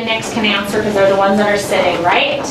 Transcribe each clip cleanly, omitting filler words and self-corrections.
Nick's can answer because they're the ones that are sitting, right?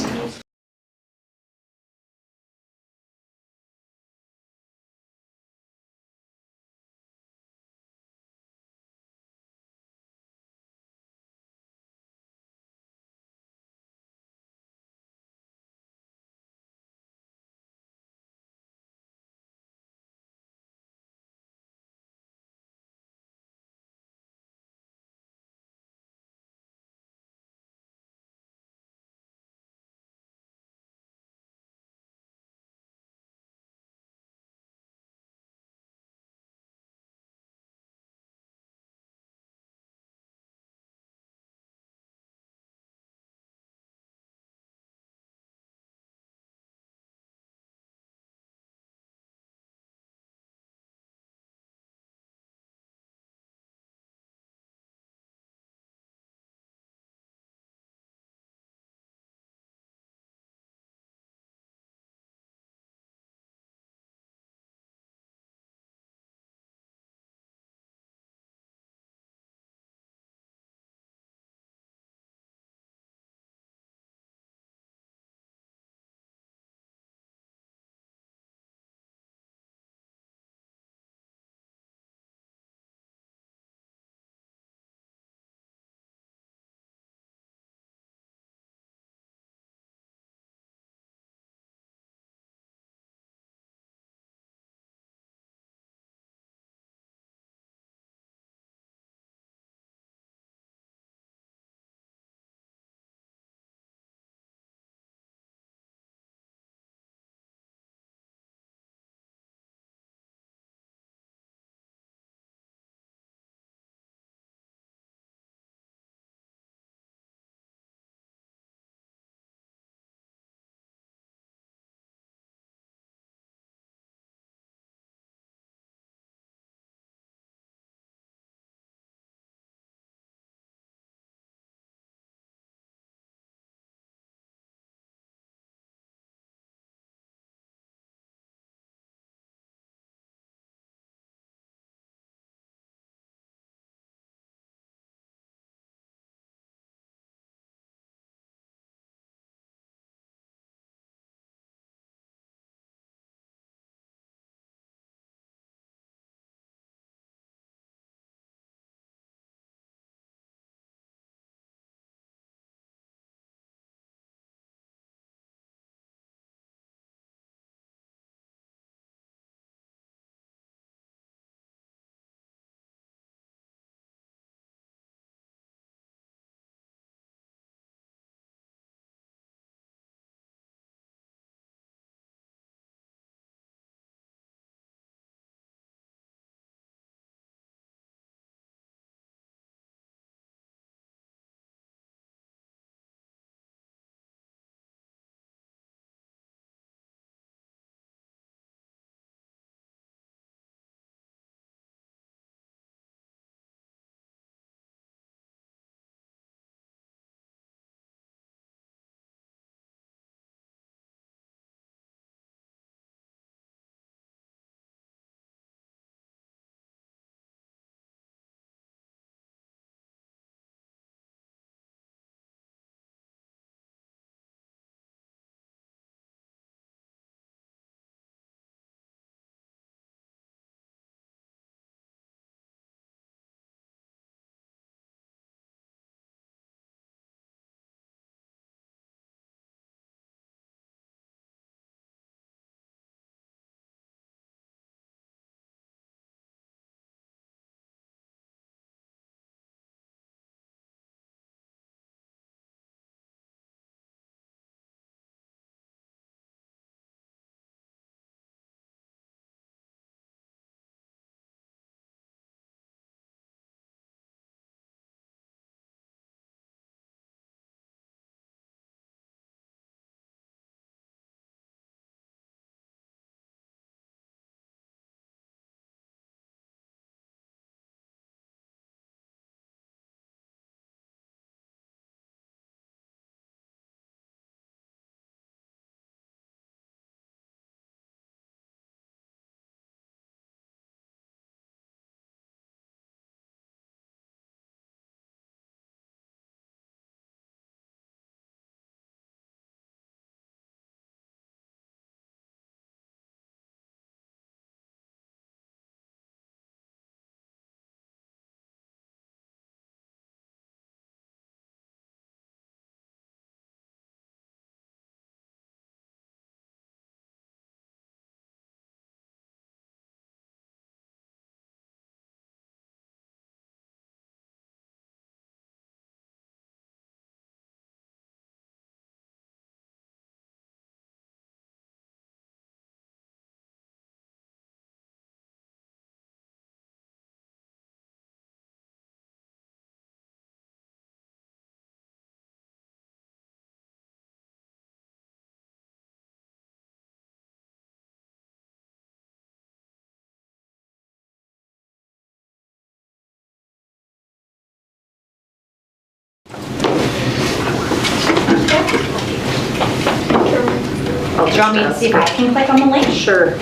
Do you want me to see if I can click on the link? Sure.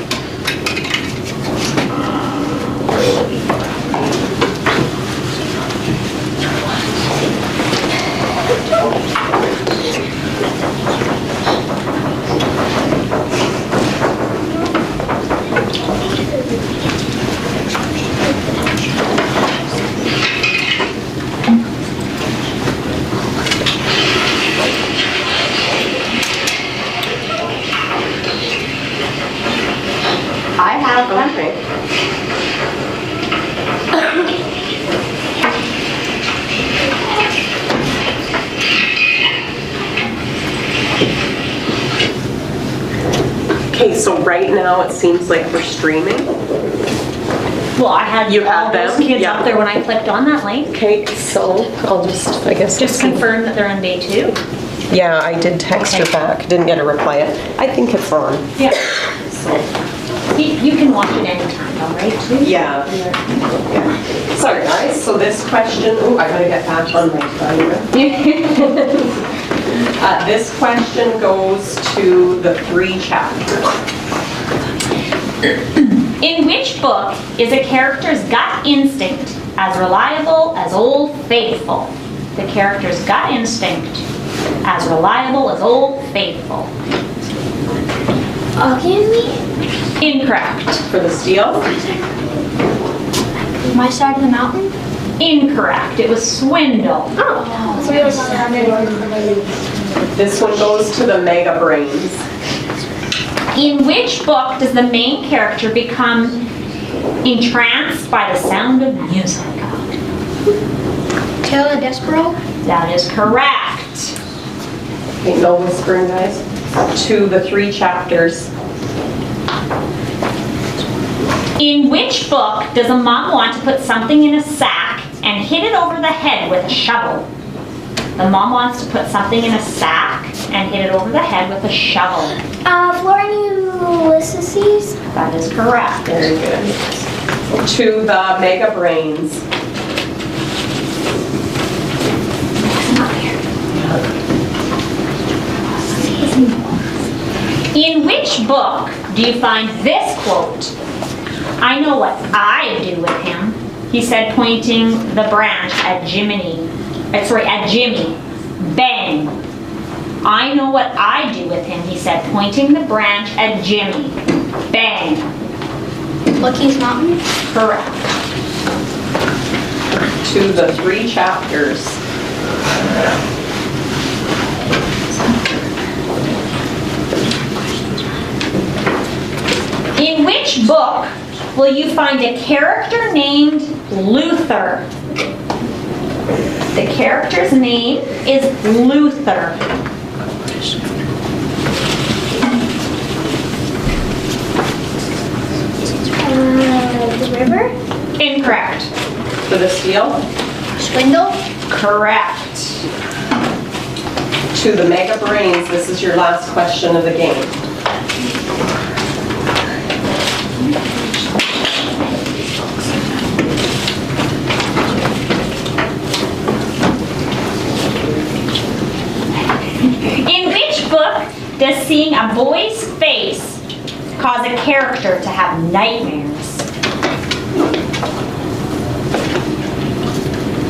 I have them. Okay. Okay, so right now it seems like we're streaming. Well, I had You all had those them? kids Yeah. up there when I clicked on that link. Okay, so I'll I guess. Just confirm that they're on day 2. Yeah, I did text her Okay. back, didn't get a reply yet. I think it's on. Yeah. So, You can watch it anytime, though, right? Sue? yeah. Sorry guys, so this question, oh, I gotta get back on my timer. This question goes to the 3 chapters. In which book is a character's gut instinct as reliable as Old Faithful? The character's gut instinct as reliable as Old Faithful. Again, me? Incorrect. For the steel? My side of the mountain? Incorrect. It was Swindle. Oh, so it was on that. This one goes to the Mega Brains. In which book does the main character become entranced by the sound of music? Tale of Despero? That is correct. Okay, no whispering guys. To the 3 chapters. In which book does a mom want to put something in a sack and hit it over the head with a shovel? The mom wants to put something in a sack and hit it over the head with a shovel. Flora and Ulysses? That is correct. Very good. To the Mega Brains. In which book do you find this quote? I know what I do with him. He said, pointing the branch at Jiminy. At Jimmy. Bang. I know what I do with him, he said, pointing the branch at Jimmy. Bang. Lucky's Mountain? Correct. To the 3 chapters. In which book will you find a character named Luther? The character's name is Luther. The river? Incorrect. For the steel. Swindle? Correct. To the Mega Brains, this is your last question of the game. In which book does seeing a boy's face cause a character to have nightmares?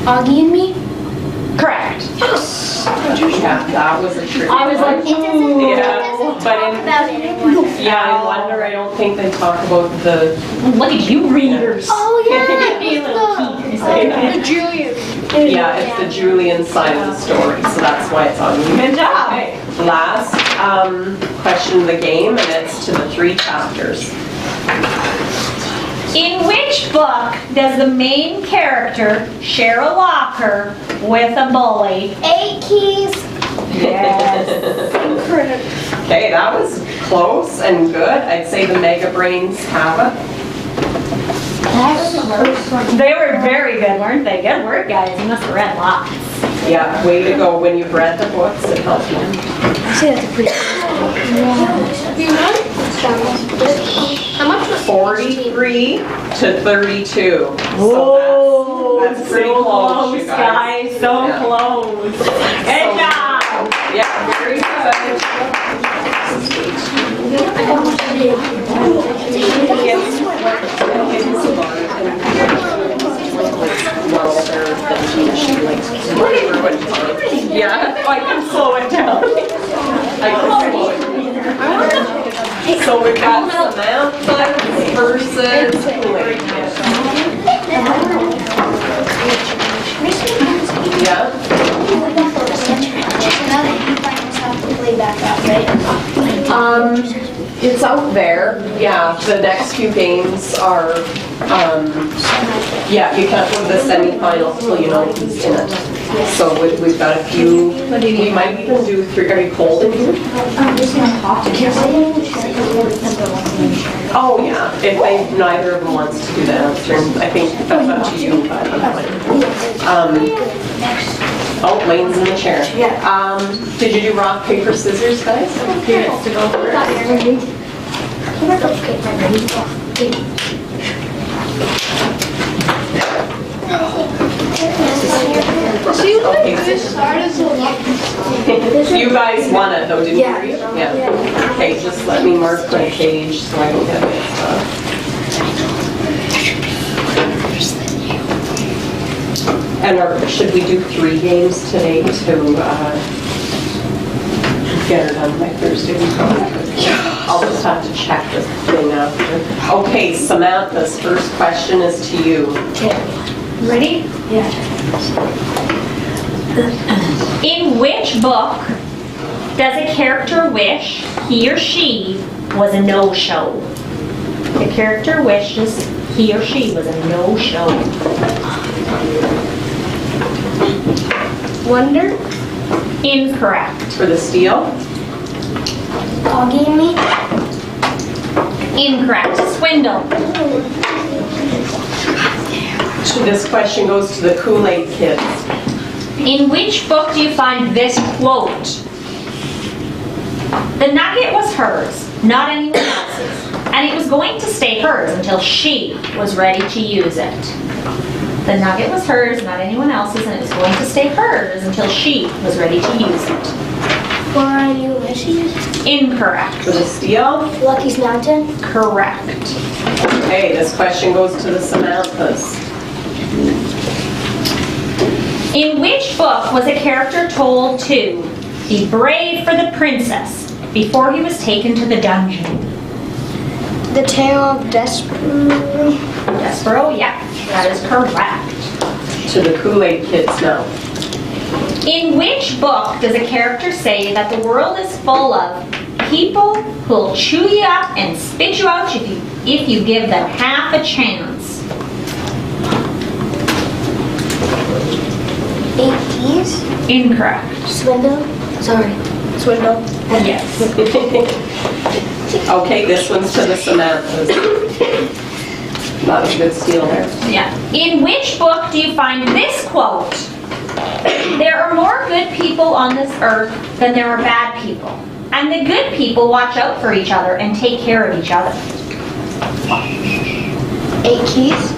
Augie and Me? Correct. Yeah, that was a tricky I was like, one. It doesn't, Yeah, it doesn't but talk in- about it anymore. Yeah, in Wonder, I don't think they talk about the, look at you readers. Oh, yeah. You little keys. The Julian. yeah, it's the Julian side of the story, so that's why it's on you. Good job. Okay, last question of the game, and it's to the 3 chapters. In which book does the main character share a locker with a bully? 8 Keys. Yes. Okay, that was close and good. I'd say the Mega Brains have it. That was the first one. They were very good, weren't they? Good work, guys. You must have read lots. Yeah, way to go. When you've read the books, it helps you. I say that's a pretty You know? How much was 43 to 32. Whoa, So that's pretty so close, you guys. So Yeah. close. Good job. Yeah, very good. Yeah, I can slow it down. I can slow it down. So we've got Samantha versus Kool-Aid. Yeah. It's out there. Yeah, the next few games are, yeah, you can't go to the semifinals till you know who's in it. So we've got a few, we might even do 3, are you cold in here? Oh yeah, if they, neither of them wants to do the answering, I think that's up to you. Oh, Lane's in the chair. Did you do rock, paper, scissors, guys? Yes, to go first. You guys won it though, didn't you? Yeah. Okay, just let me mark my page so I don't get mixed up. And should we do 3 games today to get her done by Thursday? I'll just have to check this thing after. Okay, Samantha's first question is to you. Ready? Yeah. In which book does a character wish he or she was a no-show? The character wishes he or she was a no-show. Wonder? Incorrect. For the steal? All gave me? Incorrect. Swindle. This question goes to the Kool-Aid kids. In which book do you find this quote? The nugget was hers, not anyone else's, and it was going to stay hers until she was ready to use it. The nugget was hers, not anyone else's, and it was going to stay hers until she was ready to use it. For I knew Missy's? For Incorrect. the steal? Lucky's Mountain? Correct. Okay, this question goes to the Samanthas. In which book was a character told to be brave for the princess before he was taken to the dungeon? The Tale of Despero? Despero? Yeah, that is correct. To the Kool-Aid kids now. In which book does a character say that the world is full of people who'll chew you up and spit you out if you give them half a chance? 8 Keys? Incorrect. Swindle? Sorry. Swindle? Yes. Okay, this one's to the Samanthas. Not a good steal there. Yeah. In which book do you find this quote? There are more good people on this earth than there are bad people. And the good people watch out for each other and take care of each other. 8 Keys?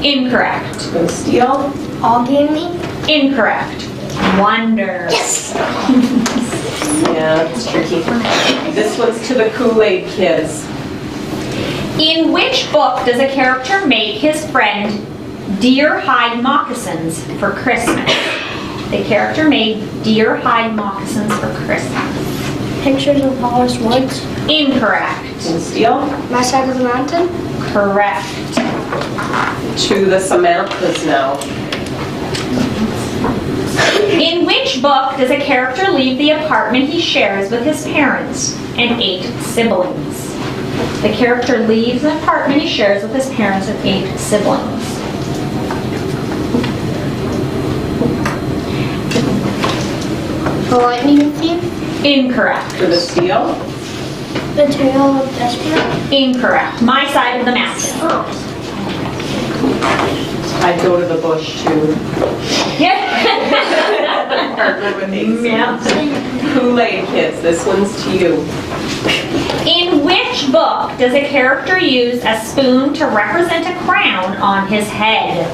Incorrect. For the steal? All gave me? Incorrect. Wonder. Yes! Yeah, it's tricky. This one's to the Kool-Aid kids. In which book does a character make his friend deer hide moccasins for Christmas? The character made deer hide moccasins for Christmas. Pictures of Wallace Woods? For Incorrect. the steal? My Side of the Mountain? Correct. To the Samanthas now. In which book does a character leave the apartment he shares with his parents and 8 siblings? The character leaves an apartment he shares with his parents and 8 siblings. The Lightning Thief? Incorrect. For the steal? The Tale of Despero? Incorrect. My Side of the Mountain. I'd go to the bush too. Partner with these. Yeah. Kool-Aid kids, this one's to you. In which book does a character use a spoon to represent a crown on his head?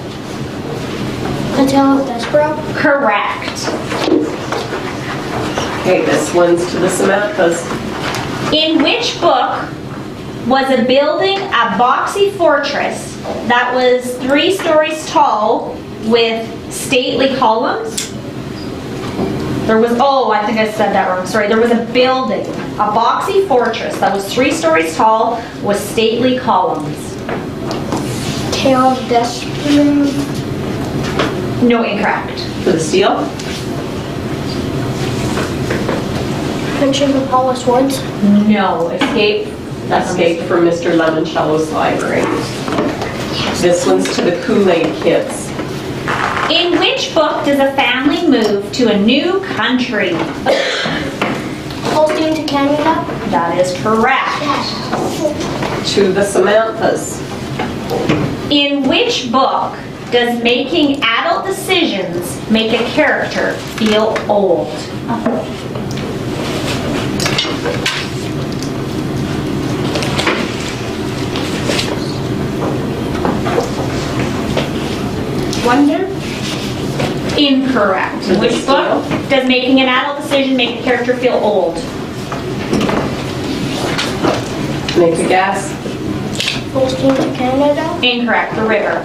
The Tale of Despero? Correct. Okay, this one's to the Samanthas. In which book was a building, a boxy fortress that was 3 stories tall with stately columns. There was, oh, I think I said that wrong. Sorry, there was a building, a boxy fortress that was 3 stories tall with stately columns. Tale of Destiny. No, incorrect. For the steal? Adventure in the Palace Woods. No, escape. Escape from Mr. Lemoncello's library. This one's to the Kool-Aid kids. In which book does a family move to a new country? Hosting to Canada. That is correct. To the Samanthas. In which book does making adult decisions make a character feel old? Wonder. Incorrect. In which book does making an adult decision make a character feel old? Make a guess. Hosting to Canada. Incorrect. The River.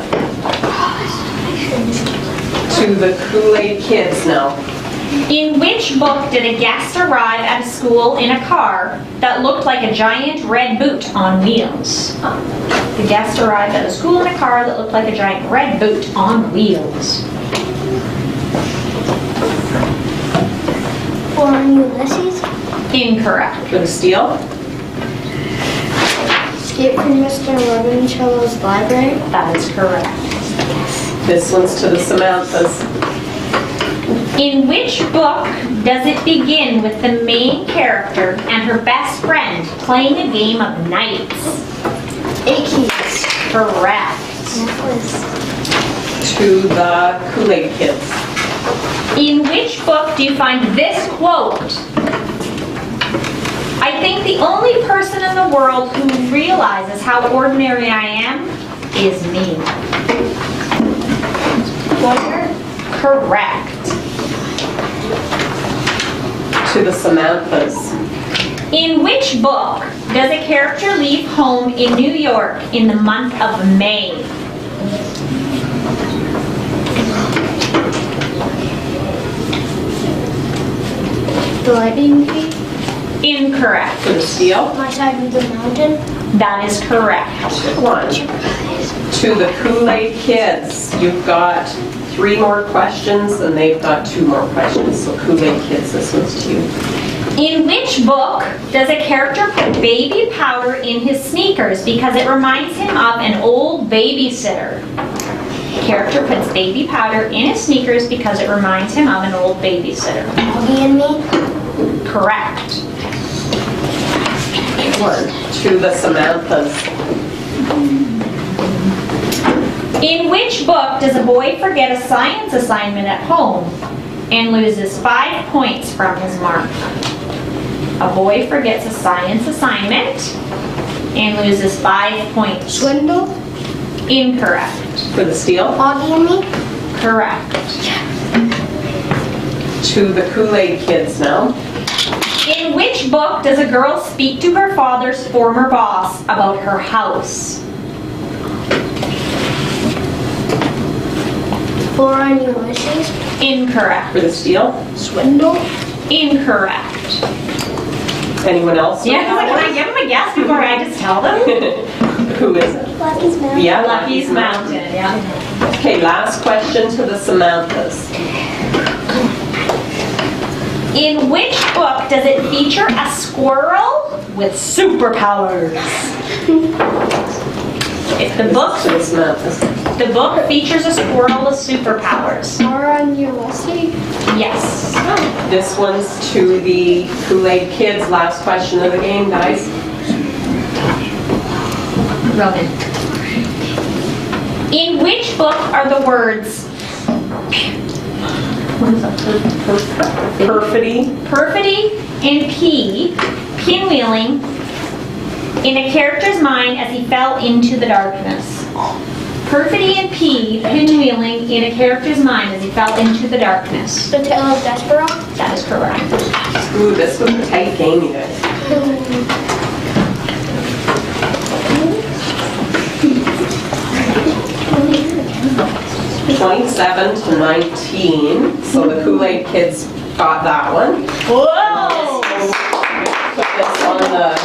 To the Kool-Aid kids now. In which book did a guest arrive at a school in a car that looked like a giant red boot on wheels? The guest arrived at a school in a car that looked like a giant red boot on wheels. Or Ulysses. Incorrect. For the steal? Escape from Mr. Lemoncello's library. That is correct. This one's to the Samanthas. In which book does it begin with the main character and her best friend playing a game of knights? Aches. Correct. To the Kool-Aid kids. In which book do you find this quote? I think the only person in the world who realizes how ordinary I am is me. Wonder. Correct. To the Samanthas. In which book does a character leave home in New York in the month of May? The Lightning Thief. Incorrect. For the steal? My Side of the Mountain. That is correct. Good one. To the Kool-Aid kids. You've got 3 more questions and they've got 2 more questions. So Kool-Aid kids, this one's to you. In which book does a character put baby powder in his sneakers because it reminds him of an old babysitter? The character puts baby powder in his sneakers because it reminds him of an old babysitter. Augie and Me. Correct. To the Samanthas. In which book does a boy forget a science assignment at home and loses 5 points from his mark? A boy forgets a science assignment and loses 5 points. Swindle. Incorrect. For the steal? Augie and Me. Correct. To the Kool-Aid kids now. In which book does a girl speak to her father's former boss about her house? Flora and Ulysses. Incorrect. For the steal? Swindle. Incorrect. Anyone else? Yeah, can I give them a guess before I just tell them? Who is it? Lucky's Mountain. Yeah, Lucky's Mountain, yeah. Okay, last question to the Samanthas. In which book does it feature a squirrel with superpowers? If the book, To the Samanthas. the book features a squirrel with superpowers. Flora and Ulysses. Yes. This one's to the Kool-Aid kids. Last question of the game, guys. Roman. In which book are the words Perfidy. perfidy and pinwheeling in a character's mind as he fell into the darkness? Perfidy and pinwheeling in a character's mind as he fell into the darkness. The Tale of Despero. That is correct. Ooh, this was a tight game, you guys. 27 to 19. So the Kool-Aid kids got that one. Whoa! Put this on the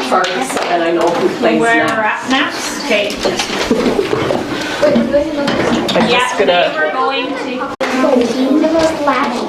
charts and I know who plays Where next. we're at next? Okay. I'm Yeah, just today gonna we're going to. The most latched